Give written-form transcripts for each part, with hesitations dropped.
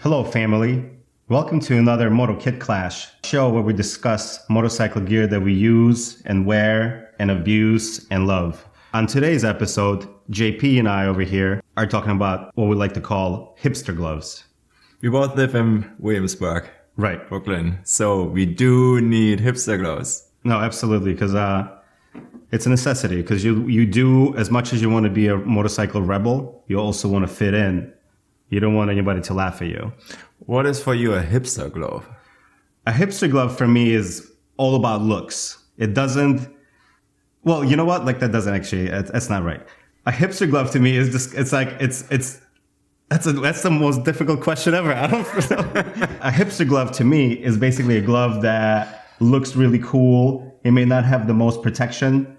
Hello, family. Welcome to another Moto Kit Clash show where we discuss motorcycle gear that we use and wear and abuse and love. On today's episode, JP and I over here are talking about what we like to call hipster gloves. We both live in Williamsburg, Right. Brooklyn, so we do need hipster gloves. No, absolutely, because it's a necessity. Because you do, as much as you want to be a motorcycle rebel, you also want to fit in. You don't want anybody to laugh at you. What is for you a hipster glove? A hipster glove for me is all about looks. It doesn't... Well, you know what? Like, that doesn't actually... That's not right. A hipster glove to me is just... That's the most difficult question ever. I don't know. A hipster glove to me is basically a glove that looks really cool. It may not have the most protection.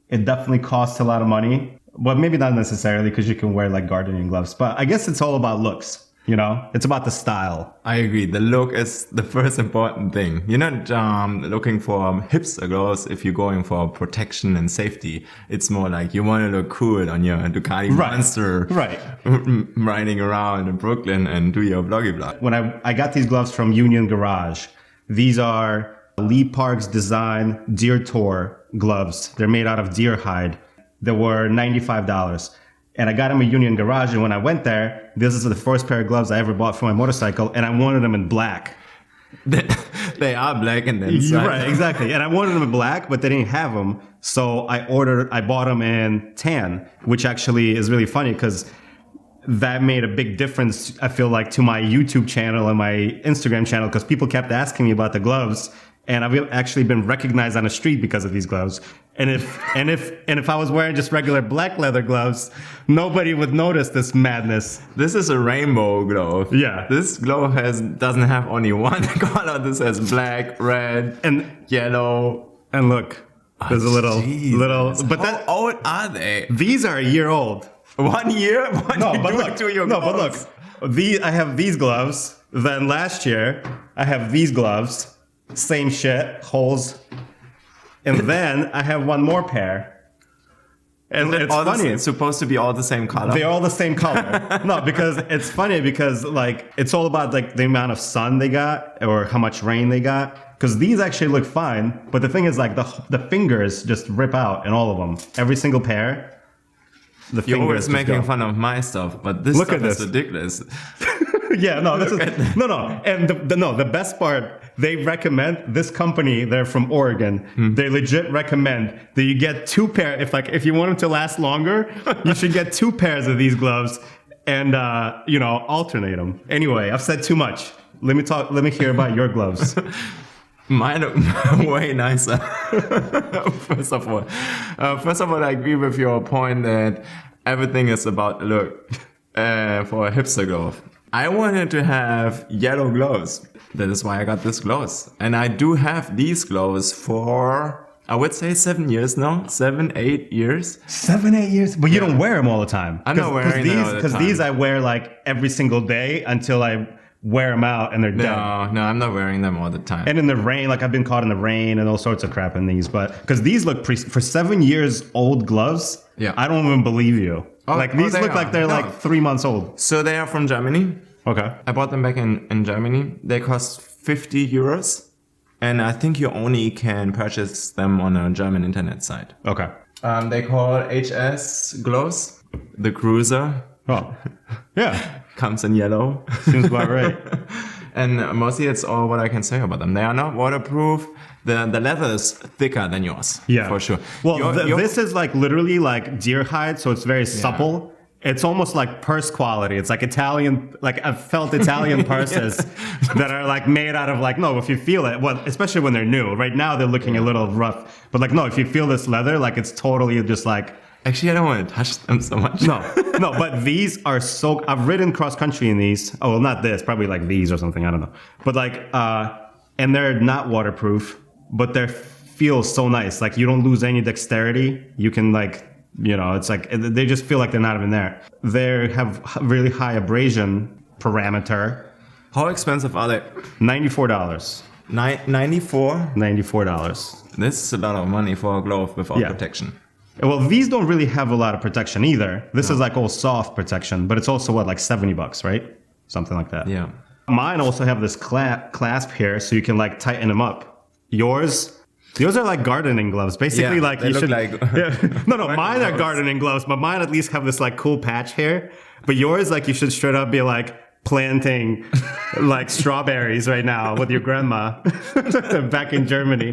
It definitely costs a lot of money. But maybe not necessarily, because you can wear like gardening gloves. But I guess it's all about looks, you know? It's about the style. I agree. The look is the first important thing. You're not looking for hipster gloves if you're going for protection and safety. It's more like you want to look cool on your Ducati Monster. Right. Riding around in Brooklyn and do your vloggy vlog. When I got these gloves from Union Garage, these are Parks Design DeerTours gloves. They're made out of deer hide. They were $95. And I got them at Union Garage. And when I went there, this is the first pair of gloves I ever bought for my motorcycle. And I wanted them in black. They are black and then Right, exactly. And I wanted them in black, but they didn't have them. So I bought them in tan, which actually is really funny because that made a big difference, I feel like, to my YouTube channel and my Instagram channel, because people kept asking me about the gloves. And I've actually been recognized on the street because of these gloves. And if I was wearing just regular black leather gloves, nobody would notice this madness. This is a rainbow glove. Yeah. This glove doesn't have only one color. This has black, red, and yellow. And look, there's a little. But how old are they? These are a year old. 1 year? What No, you but doing look. to your No, but gloves? look. I have these gloves. Then last year, I have these gloves. Same shit, holes. And then I have one more pair. And it's funny. It's supposed to be all the same color. They're all the same color. No, because it's funny because like it's all about like the amount of sun they got or how much rain they got. Because these actually look fine, but the thing is like the fingers just rip out in all of them. Every single pair. You're always making fun of my stuff, but this stuff is ridiculous. Yeah, no, this is no, and the best part, they recommend this company. They're from Oregon. They legit recommend that you get two pair. If you want them to last longer, you should get two pairs of these gloves and alternate them. Anyway, I've said too much. Let me hear about your gloves. Mine are way nicer. First of all, I agree with your point that everything is about look for a hipster glove. I wanted to have yellow gloves. That is why I got these gloves. And I do have these gloves for, I would say 7 years now. 7, 8 years. 7, 8 years? But you don't wear them all the time. I'm not wearing them all the time. Because these I wear like every single day until I wear them out and they're dead. No, I'm not wearing them all the time. And in the rain, like I've been caught in the rain and all sorts of crap in these. But because these look for 7 years old gloves, yeah. I don't even believe you. These look like they're like 3 months old. So they are from Germany. Okay. I bought them back in Germany. They cost 50 euros. And I think you only can purchase them on a German internet site. Okay. They call HS gloves. The cruiser. Oh, yeah. Comes in yellow. Seems about right. And mostly that's all what I can say about them. They are not waterproof. The leather is thicker than yours. Yeah. For sure. Well, this is like literally like deer hide, so it's very supple. It's almost like purse quality. It's like Italian, like I've felt Italian purses that are like made out of like, no, if you feel it, well, especially when they're new. Right now they're looking a little rough. But like, no, if you feel this leather, like it's totally just like... Actually, I don't want to touch them so much. No, but these are so... I've ridden cross country in these. Oh, well, not this. Probably like these or something. I don't know. But like, and they're not waterproof, but they feel so nice. Like you don't lose any dexterity. You can like... it's like they just feel like they're not even there. They have really high abrasion parameter. How expensive are they? $94. 94? $94. This is a lot of money for a glove without protection. Well, these don't really have a lot of protection either. This is like all soft protection, but it's also what, like $70, right? Something like that. Yeah. Mine also have this clasp here, so you can like tighten them up. Yours are like gardening gloves. Basically, Yeah, like they you look should. like No, mine are gardening gloves, but mine at least have this like cool patch here. But yours, like you should straight up be like planting like strawberries right now with your grandma back in Germany.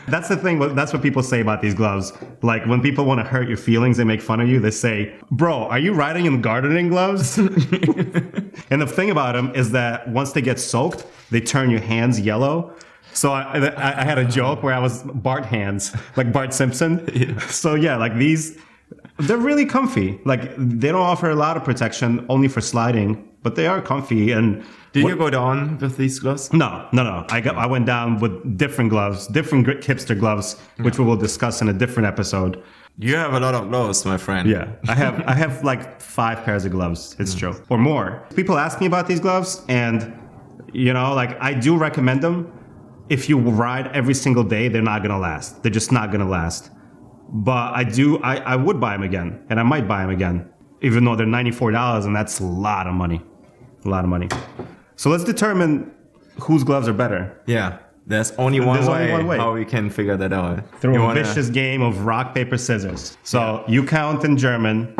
That's the thing. That's what people say about these gloves. Like when people want to hurt your feelings, they make fun of you. They say, "Bro, are you riding in gardening gloves?" And the thing about them is that once they get soaked, they turn your hands yellow. So I had a joke where I was Bart hands, like Bart Simpson. Yeah. So yeah, like these, they're really comfy. Like they don't offer a lot of protection, only for sliding, but they are comfy. And Did you go down with these gloves? No. I went down with different gloves, different hipster gloves, which we will discuss in a different episode. You have a lot of gloves, my friend. Yeah, I have like 5 pairs of gloves. It's true, or more. People ask me about these gloves, and you know, like I do recommend them. If you ride every single day, they're not gonna last. They're just not gonna last. But I would buy them again, and I might buy them again, even though they're $94, and that's a lot of money. A lot of money. So let's determine whose gloves are better. Yeah. There's only one way how we can figure that out. Through a vicious game of rock, paper, scissors. So you count in German,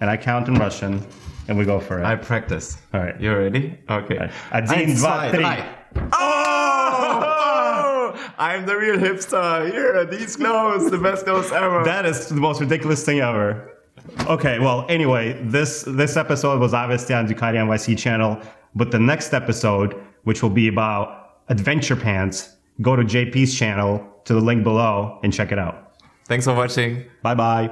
and I count in Russian, and we go for it. I practice. All right. You ready? Okay. 1, 2, 3. Oh! I'm the real hipster. Here, these gloves, the best gloves ever. That is the most ridiculous thing ever. Okay, well, anyway, this episode was obviously on Ducati NYC channel, but the next episode, which will be about adventure pants, go to JP's channel to the link below and check it out. Thanks for watching. Bye-bye.